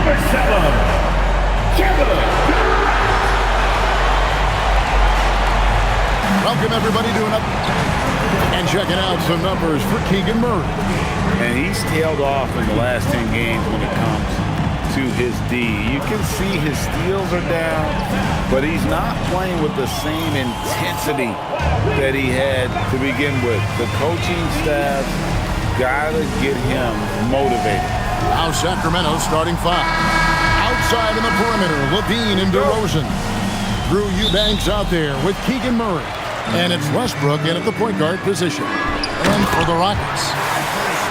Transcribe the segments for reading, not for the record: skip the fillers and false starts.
number 7, Kevin. Welcome, everybody, to another. And checking out some numbers for Keegan Murray. And he's tailed off in the last 10 games when it comes to his D. You can see his steals are down, but he's not playing with the same intensity that he had to begin with. The coaching staff got to get him motivated. Now Sacramento starting 5. Outside in the perimeter, Levine and DeRozan. Drew Eubanks out there with Keegan Murray. And it's Westbrook in at the point guard position. And for the Rockets,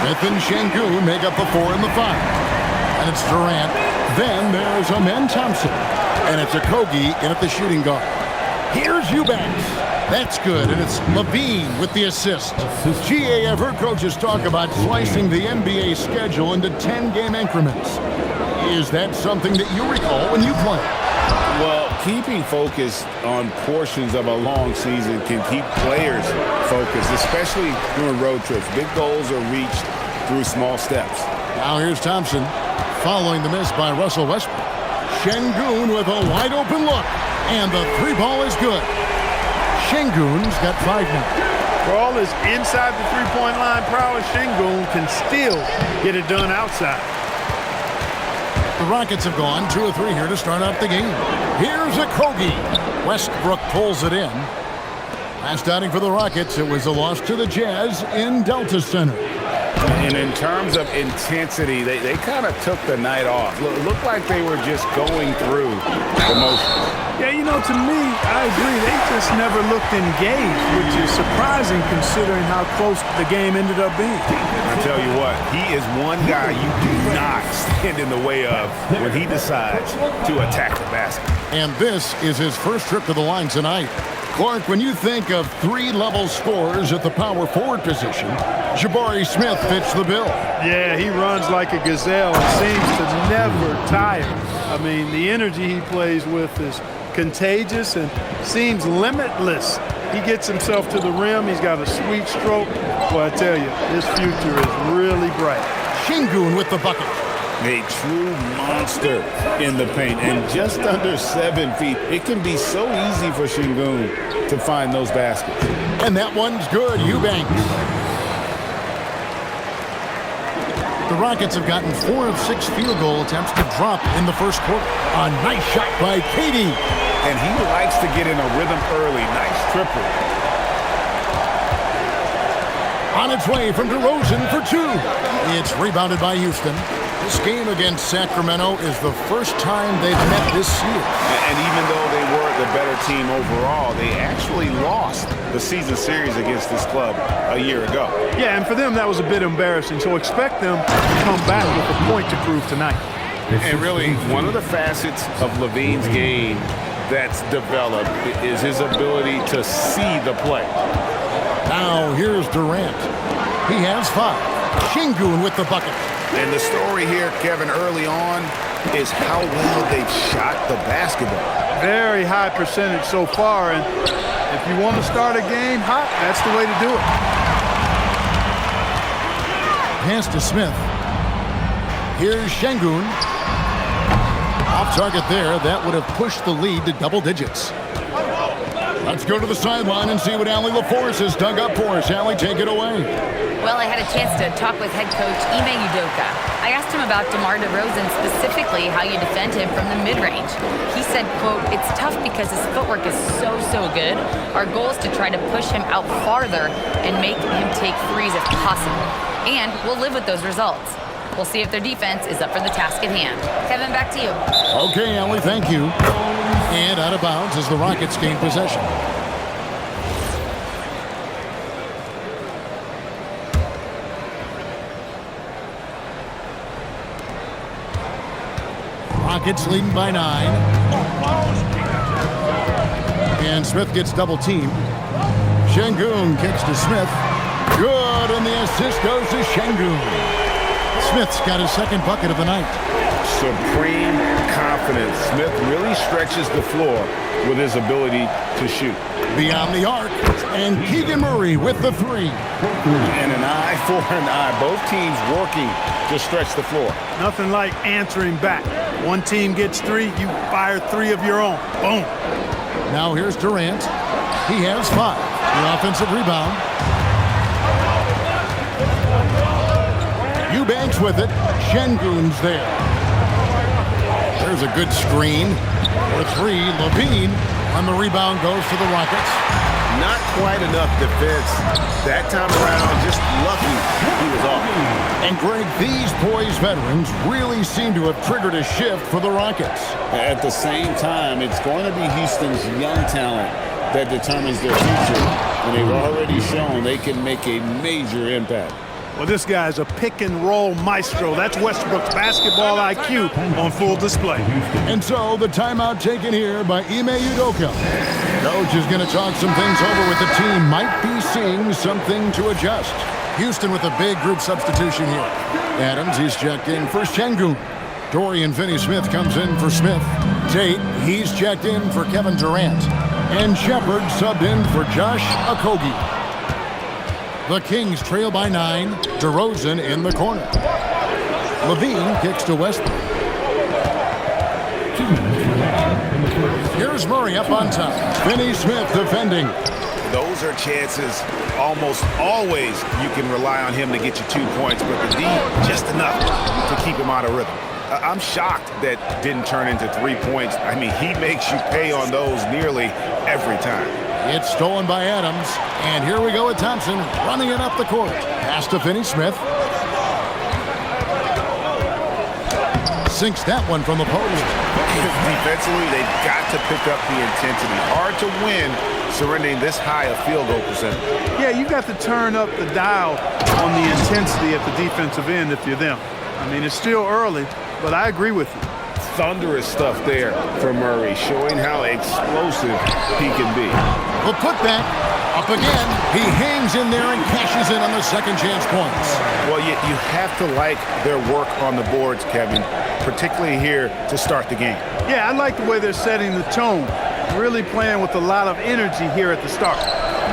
Smith and Şengün make up the 4 and the 5. And it's Durant. Then there's Amen Thompson. And it's Okogie in at the shooting guard. Here's Eubanks. That's good. And it's Levine with the assist. G.A. Ever coaches talk about slicing the NBA schedule into 10-game increments. Is that something that you recall when you played? Well, keeping focus on portions of a long season can keep players focused, especially during road trips. Big goals are reached through small steps. Now here's Thompson following the miss by Russell Westbrook. Şengün with a wide-open look. And the 3 ball is good. Şengün's got 5 now. For all his inside the three-point line prowess, Şengün can still get it done outside. The Rockets have gone 2 of 3 here to start out the game. Here's Okogie. Westbrook pulls it in. Last outing for the Rockets, it was a loss to the Jazz in Delta Center. And in terms of intensity, they kind of took the night off. Looked like they were just going through the motions. Yeah, you know, to me, I agree. They just never looked engaged, which is surprising considering how close the game ended up being. I tell you what, he is one guy you do not stand in the way of when he decides to attack the basket. And this is his first trip to the line tonight. Clark, when you think of 3-level scorers at the power forward position, Jabari Smith fits the bill. Yeah, he runs like a gazelle and seems to never tire. I mean, the energy he plays with is contagious and seems limitless. He gets himself to the rim. He's got a sweet stroke. Well, I tell you, his future is really bright. Şengün with the bucket. A true monster in the paint, and just under 7 feet. It can be so easy for Şengün to find those baskets. And that one's good, Eubanks. The Rockets have gotten 4 of 6 field goal attempts to drop in the first quarter. A nice shot by KD. And he likes to get in a rhythm early. Nice triple. On its way from DeRozan for 2. It's rebounded by Houston. This game against Sacramento is the first time they've met this year. And even though they were the better team overall, they actually lost the season series against this club a year ago. Yeah, and for them, that was a bit embarrassing. So expect them to come back with a point to prove tonight. And really, one of the facets of Levine's game that's developed is his ability to see the play. Now here's Durant. He has 5. Şengün with the bucket. And the story here, Kevin, early on is how well they've shot the basketball. Very high percentage so far, and if you want to start a game hot, that's the way to do it. Pass to Smith. Here's Şengün. Off target there. That would have pushed the lead to double digits. Let's go to the sideline and see what Allie LaForce has dug up for us. Allie, take it away. Well, I had a chance to talk with head coach Ime Udoka. I asked him about DeMar DeRozan, specifically how you defend him from the mid-range. He said, quote, "It's tough because his footwork is so good. Our goal is to try to push him out farther and make him take threes if possible. And we'll live with those results. We'll see if their defense is up for the task at hand." Kevin, back to you. Okay, Allie, thank you. And out of bounds as the Rockets gain possession. Rockets leading by 9. And Smith gets double teamed. Şengün kicks to Smith. Good, and the assist goes to Şengün. Smith's got his second bucket of the night. supreme confidence. Smith really stretches the floor with his ability to shoot. Beyond the arc, and Keegan Murray with the three. And an eye for an eye. Both teams working to stretch the floor. Nothing like answering back. One team gets three, you fire three of your own. Boom. Now here's Durant. He has 5. The offensive rebound. Eubanks with it. Şengün's there. There's a good screen. For 3, Levine. And the rebound goes to the Rockets. Not quite enough defense that time around. Just lucky he was off. And Greg, these poised veterans really seem to have triggered a shift for the Rockets. At the same time, it's going to be Houston's young talent that determines their future. And they've already shown they can make a major impact. Well, this guy's a pick-and-roll maestro. That's Westbrook's basketball IQ on full display. And so the timeout taken here by Ime Udoka. Coach is going to talk some things over with the team. Might be seeing something to adjust. Houston with a big group substitution here. Adams, he's checked in for Şengün. Dorian Finney-Smith comes in for Smith. Tate, he's checked in for Kevin Durant. And Shepard subbed in for Josh Okogie. The Kings trail by 9. DeRozan in the corner. Levine kicks to Westbrook. Here's Murray up on top. Finney-Smith defending. Those are chances almost always you can rely on him to get you 2 points, but the D just enough to keep him out of rhythm. I'm shocked that didn't turn into 3 points. I mean, he makes you pay on those nearly every time. It's stolen by Adams. And here we go with Thompson running it up the court. Pass to Finney-Smith. Sinks that one from the post. Defensively, they've got to pick up the intensity. Hard to win surrendering this high a field goal percentage. Yeah, you got to turn up the dial on the intensity at the defensive end if you're them. I mean, it's still early, but I agree with you. Thunderous stuff there for Murray, showing how explosive he can be. The putback up again. He hangs in there and cashes in on the second chance points. Well, you have to like their work on the boards, Kevin, particularly here to start the game. Yeah, I like the way they're setting the tone. Really playing with a lot of energy here at the start.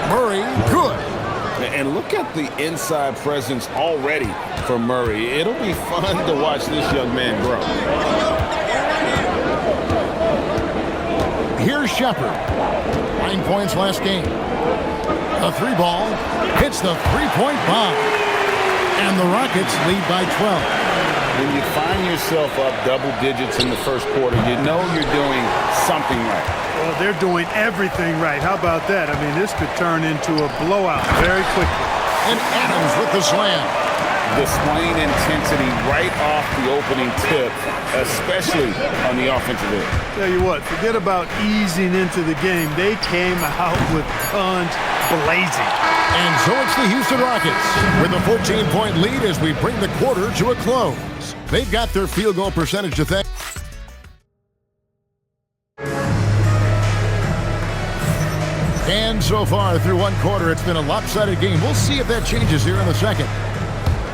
Murray, good. And look at the inside presence already for Murray. It'll be fun to watch this young man grow. Here's Shepard. 9 points last game. The 3 ball hits the 3-point bomb. And the Rockets lead by 12. When you find yourself up double digits in the first quarter, you know you're doing something right. Well, they're doing everything right. How about that? I mean, this could turn into a blowout very quickly. And Adams with the slam. Displaying intensity right off the opening tip, especially on the offensive end. Tell you what, forget about easing into the game. They came out with guns blazing. And so it's the Houston Rockets with a 14-point lead as we bring the quarter to a close. They've got their field goal percentage to thank. And so far through one quarter, it's been a lopsided game. We'll see if that changes here in the second.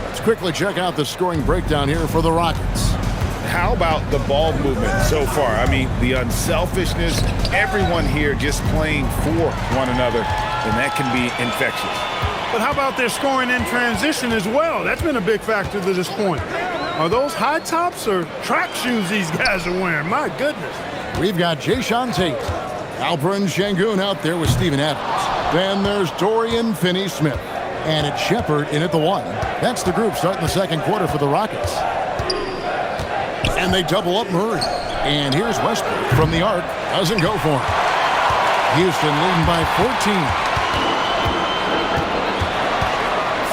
Let's quickly check out the scoring breakdown here for the Rockets. How about the ball movement so far? I mean, the unselfishness, everyone here just playing for one another, and that can be infectious. But how about their scoring in transition as well? That's been a big factor to this point. Are those high tops or track shoes these guys are wearing? My goodness. We've got Jae'Sean Tate, Alperen Şengün out there with Steven Adams. Then there's Dorian Finney-Smith. And it's Shepard in at the 1. That's the group starting the second quarter for the Rockets. And they double up Murray. And here's Westbrook from the arc. Doesn't go for him. Houston leading by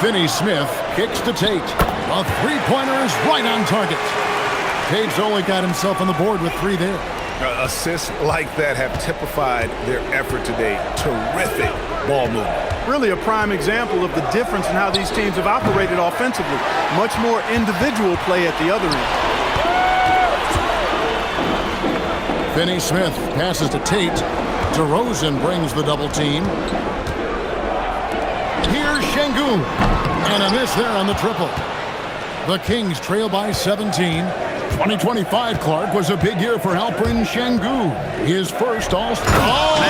14. Finney-Smith kicks to Tate. A three-pointer is right on target. Tate's only got himself on the board with 3 there. Assists like that have typified their effort today. Terrific ball movement. Really a prime example of the difference in how these teams have operated offensively. Much more individual play at the other end. Finney-Smith passes to Tate. DeRozan brings the double team. Here's Şengün. And a miss there on the triple. The Kings trail by 17. 2025 Clark was a big year for Alperen Sengun. His first All-Star. Oh!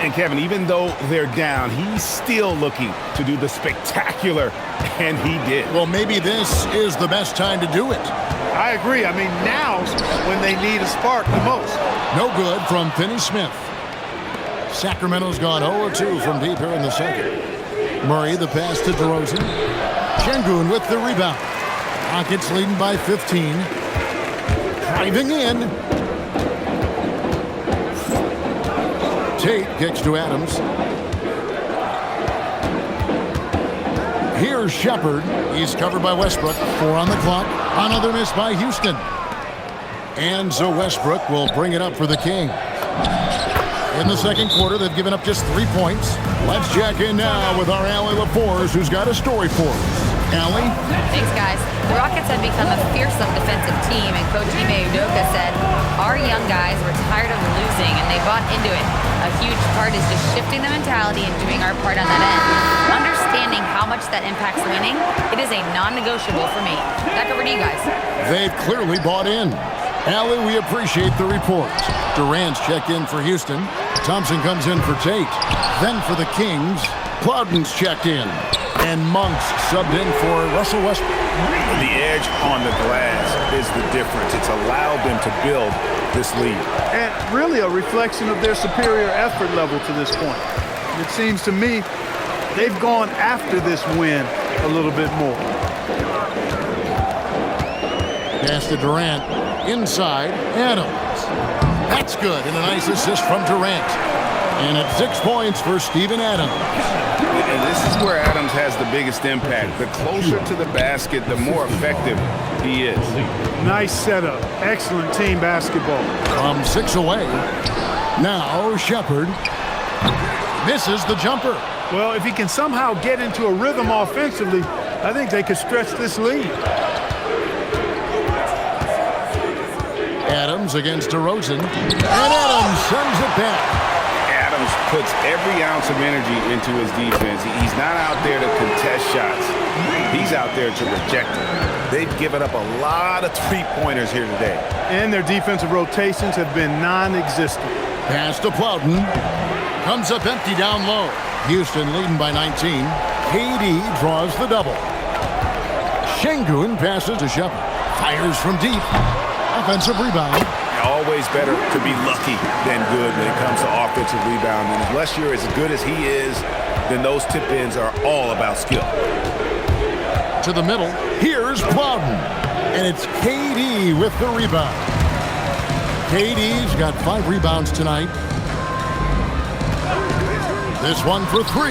And Kevin, even though they're down, he's still looking to do the spectacular, and he did. Well, maybe this is the best time to do it. I agree. I mean, now's when they need a spark the most. No good from Finney-Smith. Sacramento's gone 0-2 from deep here in the second. Murray, the pass to DeRozan. Sengun with the rebound. Rockets leading by 15. Driving in. Tate kicks to Adams. Here's Shepard. He's covered by Westbrook. 4 on the clock. Another miss by Houston. And so Westbrook will bring it up for the Kings. In the second quarter, they've given up just 3 points. Let's check in now with our Allie LaForce, who's got a story for us. Allie? Thanks, guys. The Rockets have become a fearsome defensive team, and Coach Ime Udoka said, our young guys were tired of losing, and they bought into it. A huge part is just shifting the mentality and doing our part on that end. Understanding how much that impacts winning, it is a non-negotiable for me. Back over to you guys. They've clearly bought in. Allie, we appreciate the report. Durant's checked in for Houston. Thompson comes in for Tate. Then for the Kings, Plowden's checked in. And Monk's subbed in for Russell Westbrook. The edge on the glass is the difference. It's allowed them to build this lead. And really a reflection of their superior effort level to this point. It seems to me they've gone after this win a little bit more. Pass to Durant. Inside, Adams. That's good, and a nice assist from Durant. And at 6 points for Steven Adams. And this is where Adams has the biggest impact. The closer to the basket, the more effective he is. Nice setup. Excellent team basketball. From 6 away. Now Shepard misses the jumper. Well, if he can somehow get into a rhythm offensively, I think they could stretch this lead. Adams against DeRozan. And Adams sends it back. Adams puts every ounce of energy into his defense. He's not out there to contest shots. He's out there to reject them. They've given up a lot of three-pointers here today. And their defensive rotations have been non-existent. Pass to Plowden. Comes up empty down low. Houston leading by 19. KD draws the double. Sengun passes to Shepard. Fires from deep. Offensive rebound. Always better to be lucky than good when it comes to offensive rebound. And unless you're as good as he is, then those tip-ins are all about skill. To the middle. Here's Plowden. And it's KD with the rebound. KD's got 5 rebounds tonight. This one for 3.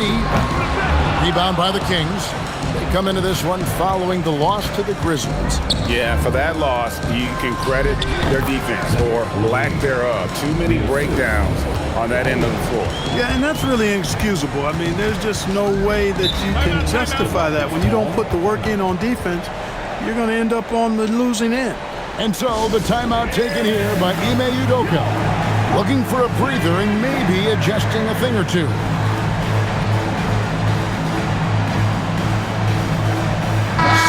Rebound by the Kings. They come into this one following the loss to the Grizzlies. Yeah, for that loss, you can credit their defense or lack thereof. Too many breakdowns on that end of the floor. Yeah, and that's really inexcusable. I mean, there's just no way that you can justify that. When you don't put the work in on defense, you're going to end up on the losing end. And so the timeout taken here by Ime Udoka. Looking for a breather and maybe adjusting a thing or two.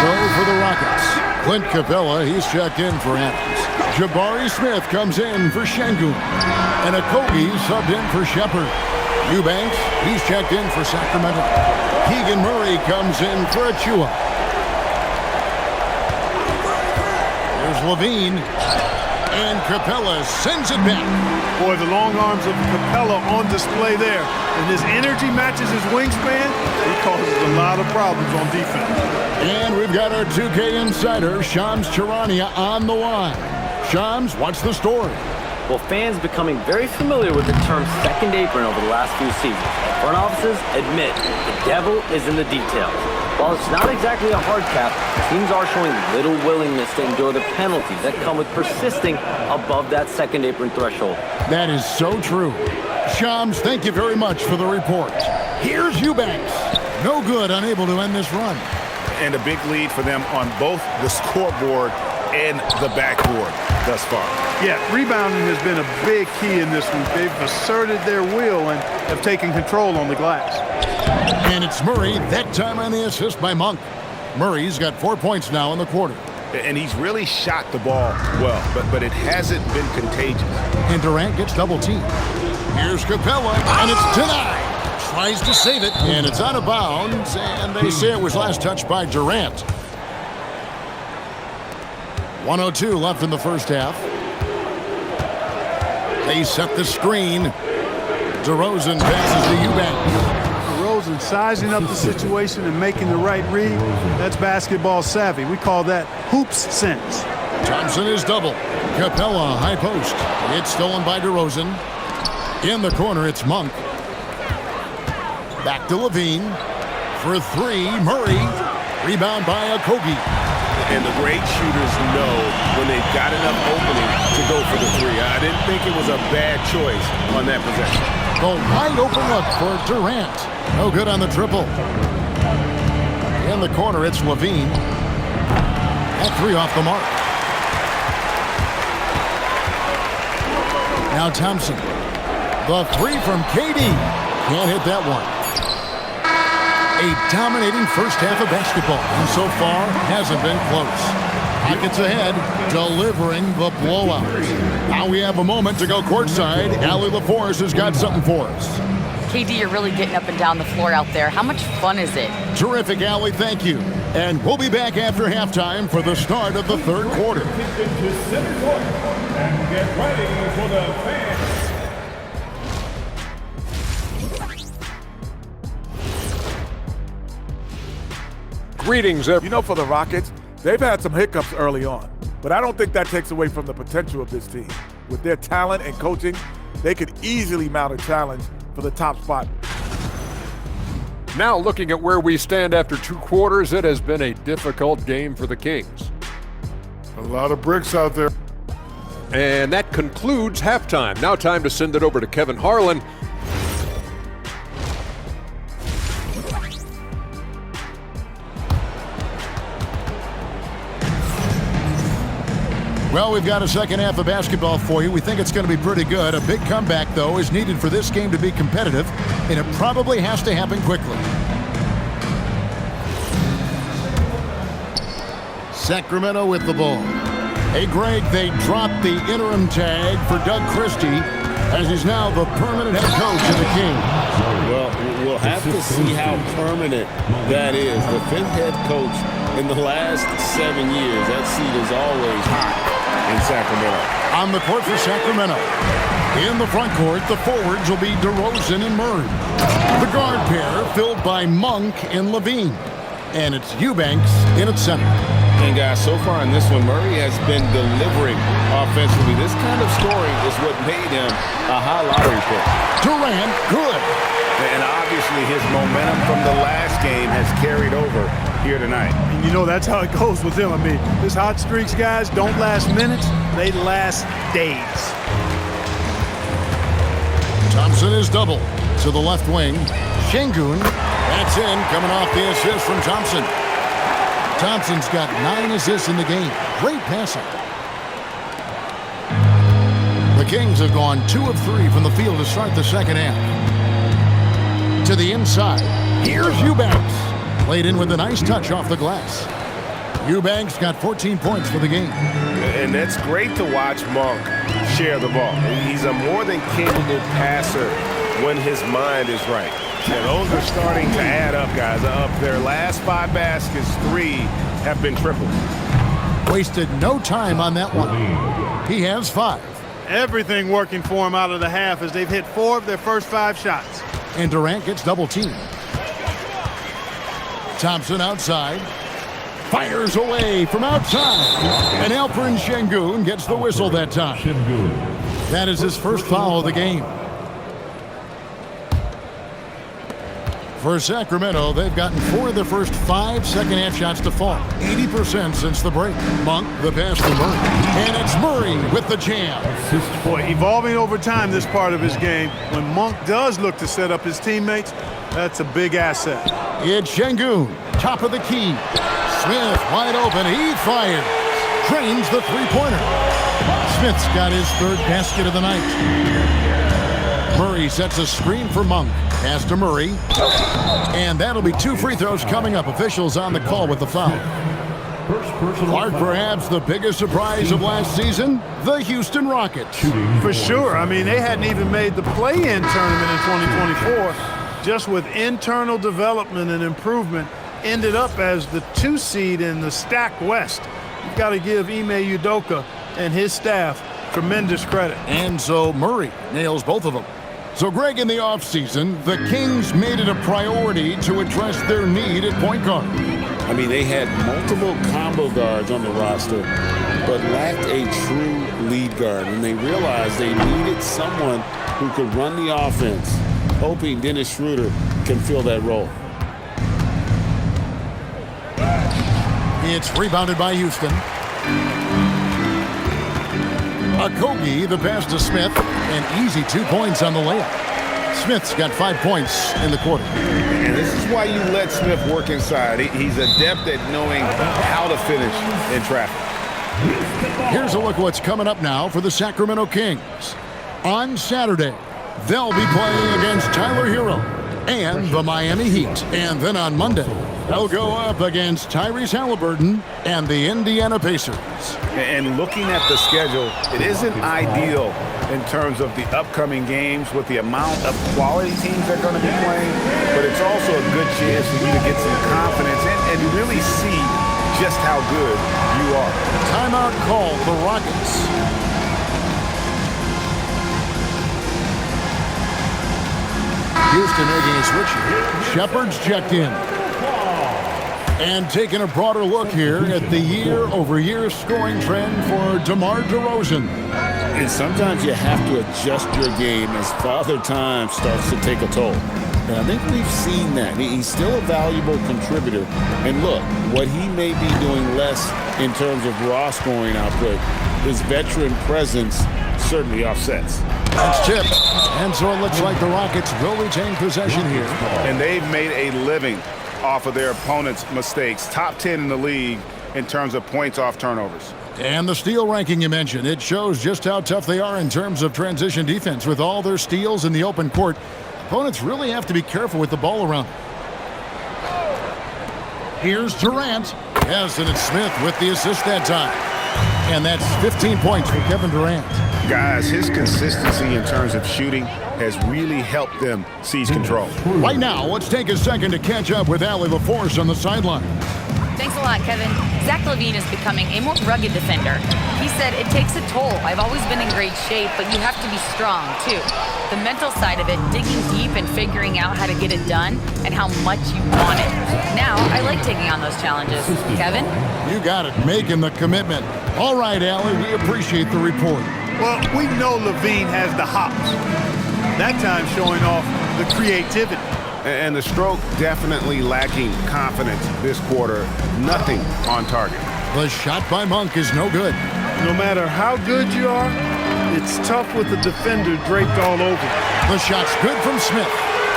So for the Rockets, Clint Capella, he's checked in for Adams. Jabari Smith comes in for Sengun. And Okogie subbed in for Shepard. Eubanks, he's checked in for Sacramento. Keegan Murray comes in for Achua. There's Levine. And Capella sends it back. Boy, the long arms of Capella on display there. And his energy matches his wingspan. He causes a lot of problems on defense. And we've got our 2K insider, Shams Charania, on the line. Shams, what's the story? Well, fans becoming very familiar with the term second apron over the last few seasons. Front offices admit the devil is in the details. While it's not exactly a hard cap, teams are showing little willingness to endure the penalties that come with persisting above that second apron threshold. That is so true. Shams, thank you very much for the report. Here's Eubanks. No good, unable to end this run. And a big lead for them on both the scoreboard and the backboard thus far. Yeah, rebounding has been a big key in this one. They've asserted their will and have taken control on the glass. And it's Murray, that time on the assist by Monk. Murray's got 4 points now in the quarter. And he's really shot the ball well, but it hasn't been contagious. And Durant gets double teamed. Here's Capella, and it's denied. Tries to save it, and it's out of bounds, and they say it was last touched by Durant. 1:02 left in the first half. They set the screen. DeRozan passes to Eubanks. DeRozan sizing up the situation and making the right read. That's basketball savvy. We call that hoops sense. Thompson is double. Capella, high post. It's stolen by DeRozan. In the corner, it's Monk. Back to Levine. For three, Murray. Rebound by Okogie. And the great shooters know when they've got enough opening to go for the three. I didn't think it was a bad choice on that possession. The wide open look for Durant. No good on the triple. In the corner, it's Levine. That three off the mark. Now Thompson. The three from KD. Can't hit that one. A dominating first half of basketball, and so far hasn't been close. Rockets ahead, delivering the blowout. Now we have a moment to go courtside. Allie LaForce has got something for us. KD, you're really getting up and down the floor out there. How much fun is it? Terrific, Allie. Thank you. And we'll be back after halftime for the start of the third quarter. To center court and get ready for the fans. Greetings, You know, for the Rockets, they've had some hiccups early on, but I don't think that takes away from the potential of this team. With their talent and coaching, they could easily mount a challenge for the top spot. Now looking at where we stand after 2 quarters, it has been a difficult game for the Kings. A lot of bricks out there. And that concludes halftime. Now time to send it over to Kevin Harlan. Well, we've got a second half of basketball for you. We think it's going to be pretty good. A big comeback, though, is needed for this game to be competitive, and it probably has to happen quickly. Sacramento with the ball. Hey, Greg, they dropped the interim tag for Doug Christie, as he's now the permanent head coach of the Kings. Well, we'll have to see how permanent that is. The 5th head coach in the last 7 years. That seat is always hot in Sacramento. On the court for Sacramento. In the front court, the forwards will be DeRozan and Murray. The guard pair filled by Monk and Levine. And it's Eubanks in its center. And guys, so far in this one, Murray has been delivering offensively. This kind of scoring is what made him a high lottery pick. Durant, good. And obviously his momentum from the last game has carried over here tonight. And you know that's how it goes with him. I mean, his hot streaks, guys, don't last minutes. They last days. Thompson is double to the left wing. Şengün, that's in, coming off the assist from Thompson. Thompson's got 9 assists in the game. Great passing. The Kings have gone 2 of 3 from the field to start the second half. To the inside. Here's Eubanks. Played in with a nice touch off the glass. Eubanks got 14 points for the game. And that's great to watch Monk share the ball. He's a more than capable passer when his mind is right. Yeah, those are starting to add up, guys. Of their last 5 baskets, 3 have been triples. Wasted no time on that one. He has 5. Everything working for him out of the half as they've hit 4 of their first 5 shots. And Durant gets double teamed. Thompson outside. Fires away from outside. And Alperen Şengün gets the whistle that time. That is his first foul of the game. For Sacramento, they've gotten 4 of their first 5 second-half shots to fall. 80% since the break. Monk, the pass to Murray. And it's Murray with the jam. Boy, evolving over time, this part of his game. When Monk does look to set up his teammates, that's a big asset. It's Şengün, top of the key. Smith wide open. He fires. Drains the three-pointer. Smith's got his 3rd basket of the night. Murray sets a screen for Monk. Pass to Murray. And that'll be 2 free throws coming up. Officials on the call with the foul. First personal Clark, foul. perhaps the biggest surprise of last season, the Houston Rockets. For sure. I mean, they hadn't even made the play-in tournament in 2024. Just with internal development and improvement, ended up as the 2 seed in the stacked West. You've got to give Ime Udoka and his staff tremendous credit. And so Murray nails both of them. So, Greg, in the offseason, the Kings made it a priority to address their need at point guard. I mean, they had multiple combo guards on the roster, but lacked a true lead guard. And they realized they needed someone who could run the offense, hoping Dennis Schroeder can fill that role. It's rebounded by Houston. Okogie, the pass to Smith, and easy 2 points on the layup. Smith's got 5 points in the quarter. And this is why you let Smith work inside. He's adept at knowing how to finish in traffic. Here's a look at what's coming up now for the Sacramento Kings. On Saturday, they'll be playing against Tyler Hero and the Miami Heat. And then on Monday, they'll go up against Tyrese Halliburton and the Indiana Pacers. And looking at the schedule, it isn't ideal in terms of the upcoming games with the amount of quality teams they're going to be playing, but it's also a good chance for you to get some confidence and really see just how good you are. Timeout called the Rockets. Houston making a switch here. Shepard's checked in. And taking a broader look here at the year-over-year scoring trend for DeMar DeRozan. And sometimes you have to adjust your game as Father Time starts to take a toll. And I think we've seen that. He's still a valuable contributor. And look, what he may be doing less in terms of raw scoring output, his veteran presence certainly offsets. That's tipped. And so it looks like the Rockets will retain possession here. And they've made a living off of their opponent's mistakes. Top 10 in the league in terms of points off turnovers. And the steal ranking you mentioned, it shows just how tough they are in terms of transition defense. With all their steals in the open court, opponents really have to be careful with the ball around. Here's Durant. Yes, and it's Smith with the assist that time. And that's 15 points for Kevin Durant. Guys, his consistency in terms of shooting has really helped them seize control. Right now, let's take a second to catch up with Allie LaForce on the sideline. Thanks a lot, Kevin. Zach LaVine is becoming a more rugged defender. He said, it takes a toll. I've always been in great shape, but you have to be strong, too. The mental side of it, digging deep and figuring out how to get it done and how much you want it. Now, I like taking on those challenges. Kevin? You got it, making the commitment. All right, Allie, we appreciate the report. Well, we know LaVine has the hops. That time showing off the creativity. And the stroke definitely lacking confidence this quarter. Nothing on target. The shot by Monk is no good. No matter how good you are, it's tough with the defender draped all over. The shot's good from Smith.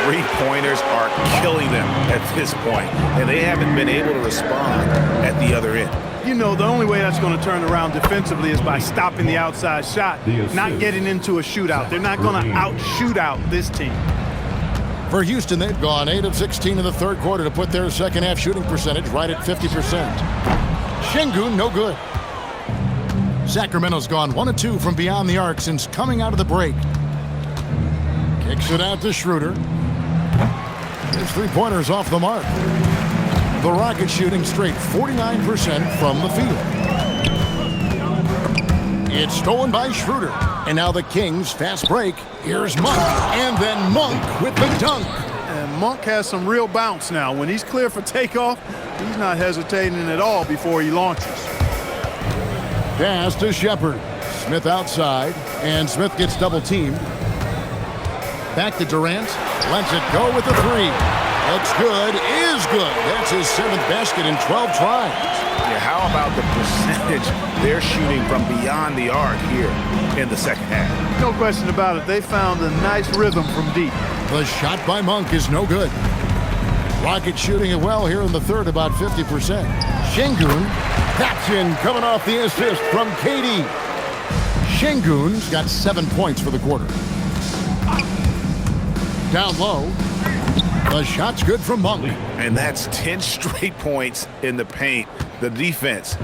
Three-pointers are killing them at this point, and they haven't been able to respond at the other end. You know, the only way that's going to turn around defensively is by stopping the outside shot, not getting into a shootout. They're not going to out-shoot out this team. For Houston, they've gone 8 of 16 in the third quarter to put their second-half shooting percentage right at 50%. Şengün, no good. Sacramento's gone 1 of 2 from beyond the arc since coming out of the break. Kicks it out to Schroeder. His three-pointers off the mark. The Rockets shooting straight 49% from the field. It's stolen by Schroeder. And now the Kings fast break. Here's Monk. And then Monk with the dunk. And Monk has some real bounce now. When he's clear for takeoff, he's not hesitating at all before he launches. Pass to Shepard. Smith outside. And Smith gets double-teamed. Back to Durant. Lets it go with the three. Looks good. Is good. That's his 7th basket in 12 tries. Yeah, how about the percentage they're shooting from beyond the arc here in the second half? No question about it. They found a nice rhythm from deep. The shot by Monk is no good. Rockets shooting it well here in the third, about 50%. Şengün, that's in, coming off the assist from KD. Şengün's got 7 points for the quarter. Down low. The shot's good from Monk. And that's 10 straight points in the paint the defense,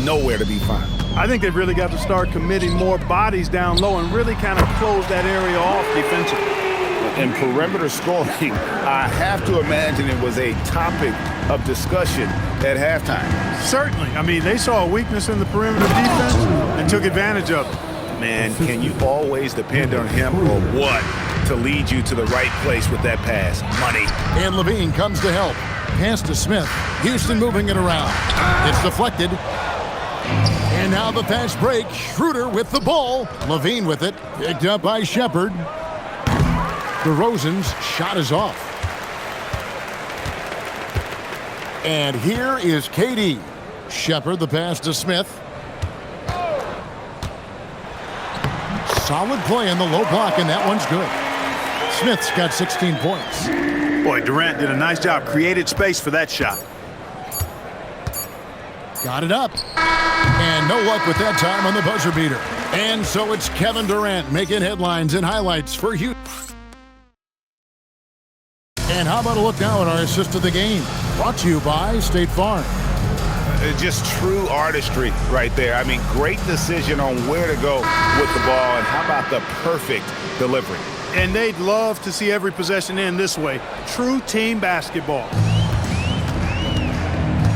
nowhere to be found. I think they've really got to start committing more bodies down low and really kind of close that area off defensively. And perimeter scoring, I have to imagine it was a topic of discussion at halftime. Certainly. I mean, they saw a weakness in the perimeter defense and took advantage of it. Man, can you always depend on him or what to lead you to the right place with that pass? Money. And Levine comes to help. Pass to Smith. Houston moving it around. It's deflected. And now the fast break. Schroeder with the ball. Levine with it. Picked up by Shepard. DeRozan's shot is off. And here is KD. Shepard, the pass to Smith. Solid play in the low block, and that one's good. Smith's got 16 points. Boy, Durant did a nice job. Created space for that shot. Got it up. And no luck with that time on the buzzer beater. And so it's Kevin Durant making headlines and highlights for Houston. And how about a look now at our assist of the game? Brought to you by State Farm. Just true artistry right there. I mean, great decision on where to go with the ball, and how about the perfect delivery? And they'd love to see every possession end this way. True team basketball.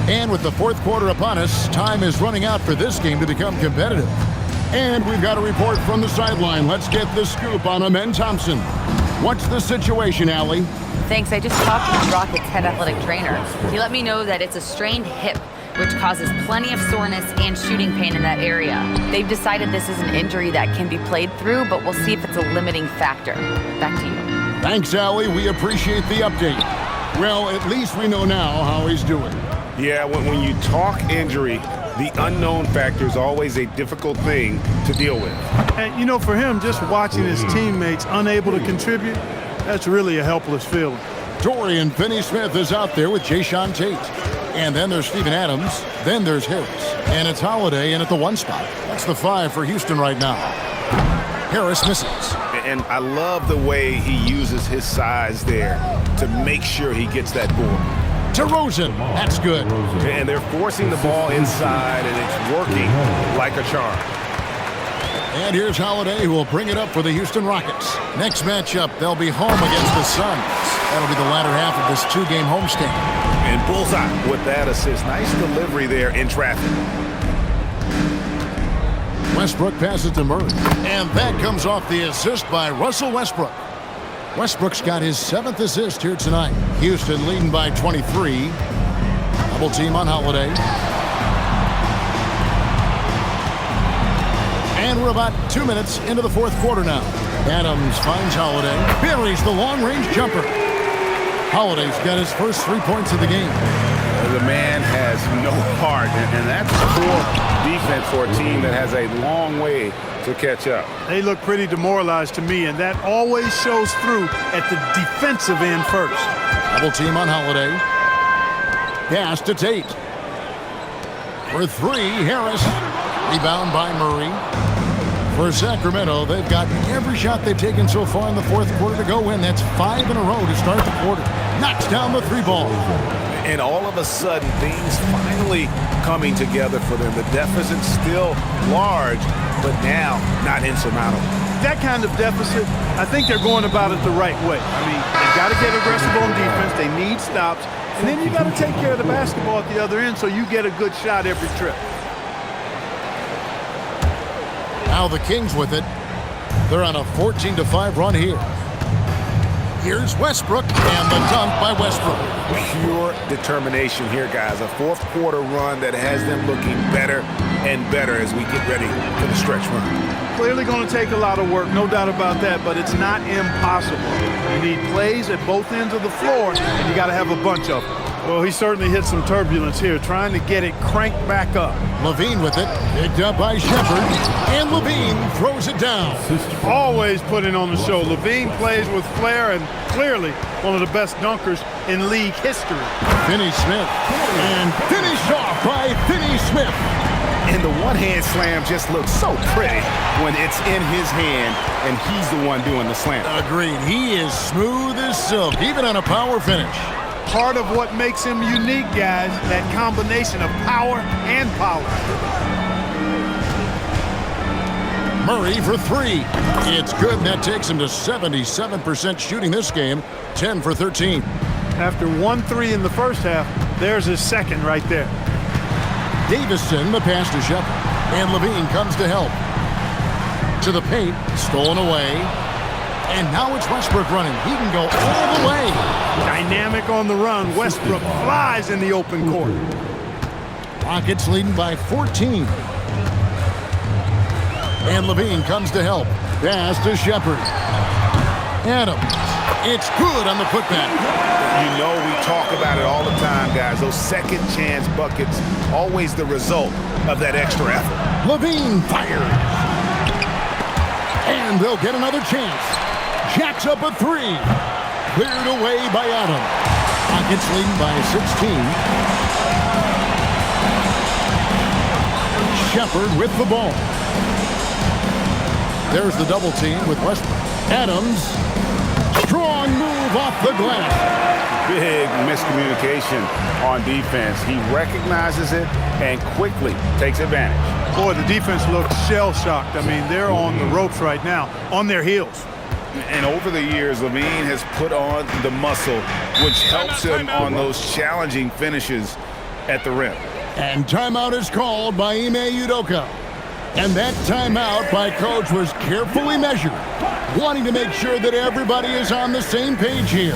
And with the fourth quarter upon us, time is running out for this game to become competitive. And we've got a report from the sideline. Let's get the scoop on Amen Thompson. What's the situation, Allie? Thanks. I just talked to the Rockets head athletic trainer. He let me know that it's a strained hip, which causes plenty of soreness and shooting pain in that area. They've decided this is an injury that can be played through, but we'll see if it's a limiting factor. Back to you. Thanks, Allie. We appreciate the update. Well, at least we know now how he's doing. Yeah, when you talk injury, the unknown factor is always a difficult thing to deal with. And, you know, for him, just watching his teammates unable to contribute, that's really a helpless feeling. Dorian Finney-Smith is out there with Jayshawn Tate. And then there's Steven Adams. Then there's Harris. And it's Holiday in at the 1 spot. That's the 5 for Houston right now. Harris misses. And I love the way he uses his size there to make sure he gets that board. DeRozan. That's good. And they're forcing the ball inside, and it's working like a charm. And here's Holiday, who will bring it up for the Houston Rockets. Next matchup, they'll be home against the Suns. That'll be the latter half of this 2-game homestand. And bullseye with that assist. Nice delivery there in traffic. Westbrook passes to Murray. And that comes off the assist by Russell Westbrook. Westbrook's got his 7th assist here tonight. Houston leading by 23. Double team on Holiday. And we're about 2 minutes into the fourth quarter now. Adams finds Holiday. Buries the long-range jumper. Holiday's got his first 3 points of the game. The man has no heart, and that's poor defense for a team that has a long way to catch up. They look pretty demoralized to me, and that always shows through at the defensive end first. Double team on Holiday. Pass to Tate. For 3, Harris. Rebound by Murray. For Sacramento, they've got every shot they've taken so far in the fourth quarter to go in. That's 5 in a row to start the quarter. Knocks down the 3 ball. And all of a sudden, things finally coming together for them. The deficit's still large, but now not insurmountable. That kind of deficit, I think they're going about it the right way. I mean, they've got to get aggressive on defense. They need stops. And then you got to take care of the basketball at the other end so you get a good shot every trip. Now the Kings with it. They're on a 14-5 run here. Here's Westbrook, and the dunk by Westbrook. Pure determination here, guys. A fourth quarter run that has them looking better and better as we get ready for the stretch run. Clearly going to take a lot of work, no doubt about that, but it's not impossible. You need plays at both ends of the floor, and you got to have a bunch of them. Well, he certainly hit some turbulence here, trying to get it cranked back up. Levine with it, picked up by Shepard, and Levine throws it down. Always putting on the show. Levine plays with flair and clearly one of the best dunkers in league history. Finney-Smith, and finished off by Finney-Smith. And the one-hand slam just looks so pretty when it's in his hand and he's the one doing the slam. Agreed. He is smooth as silk, even on a power finish. Part of what makes him unique, guys, that combination of power and polish. Murray for three. It's good, and that takes him to 77% shooting this game, 10 for 13. After 1-3 in the first half, there's his second right there. Davison, the pass to Shepard, and Levine comes to help. To the paint, stolen away. And now it's Westbrook running. He can go all the way. Dynamic on the run. Westbrook flies in the open court. Rockets leading by 14. And Levine comes to help. Pass to Shepard. Adams. It's good on the putback. You know we talk about it all the time, guys. Those second chance buckets, always the result of that extra effort. Levine fires. And they'll get another chance. Jacks up a three. Cleared away by Adams. Rockets leading by 16. Shepard with the ball. There's the double team with Westbrook. Adams. Strong move off the glass. Big miscommunication on defense. He recognizes it and quickly takes advantage. Boy, the defense looks shell-shocked. I mean, they're on the ropes right now, on their heels. And over the years, Levine has put on the muscle, which helps him on those challenging finishes at the rim. And timeout is called by Ime Udoka. And that timeout by Coach was carefully measured, wanting to make sure that everybody is on the same page here.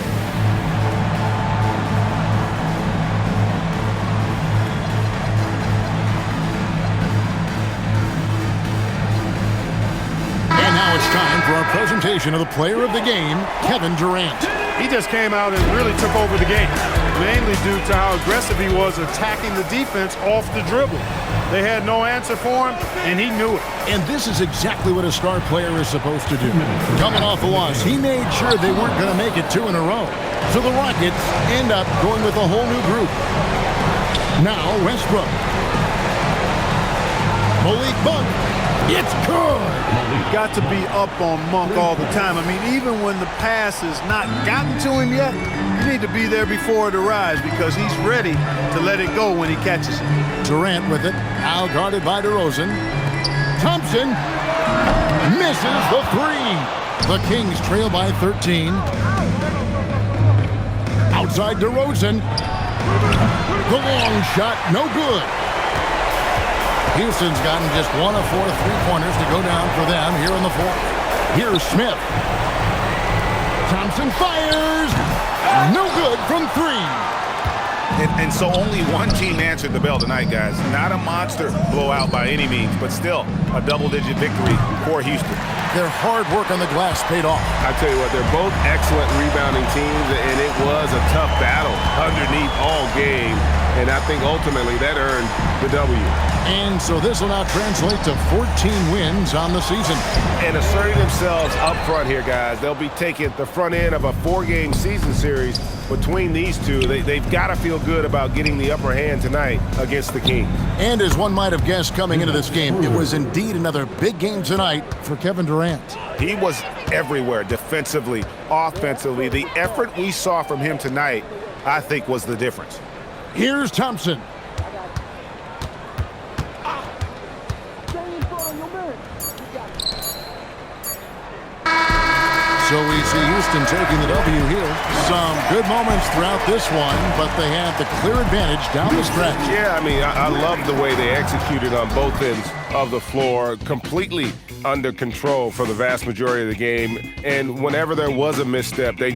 And now it's time for our presentation of the player of the game, Kevin Durant. He just came out and really took over the game, mainly due to how aggressive he was attacking the defense off the dribble. They had no answer for him, and he knew it. And this is exactly what a star player is supposed to do. Coming off a loss, he made sure they weren't going to make it two in a row. So the Rockets end up going with a whole new group. Now Westbrook. Malik Monk. It's good. Got to be up on Monk all the time. I mean, even when the pass has not gotten to him yet, you need to be there before it arrives because he's ready to let it go when he catches it. Durant with it, now guarded by DeRozan. Thompson misses the three. The Kings trail by 13. Outside DeRozan. The long shot, no good. Houston's gotten just 1 of 4 3-pointers to go down for them here in the fourth. Here's Smith. Thompson fires. No good from three. And so only one team answered the bell tonight, guys. Not a monster blowout by any means, but still a double-digit victory for Houston. Their hard work on the glass paid off. I tell you what, they're both excellent rebounding teams, and it was a tough battle underneath all game. And I think ultimately that earned the W. And so this will now translate to 14 wins on the season. And asserting themselves up front here, guys. They'll be taking the front end of a 4-game season series between these two. They've got to feel good about getting the upper hand tonight against the Kings. And as one might have guessed coming into this game, it was indeed another big game tonight for Kevin Durant. He was everywhere, defensively, offensively. The effort we saw from him tonight, I think, was the difference. Here's Thompson. So we see Houston taking the W here. Some good moments throughout this one, but they have the clear advantage down the stretch. Yeah, I mean, I love the way they executed on both ends of the floor, completely under control for the vast majority of the game. And whenever there was a misstep, they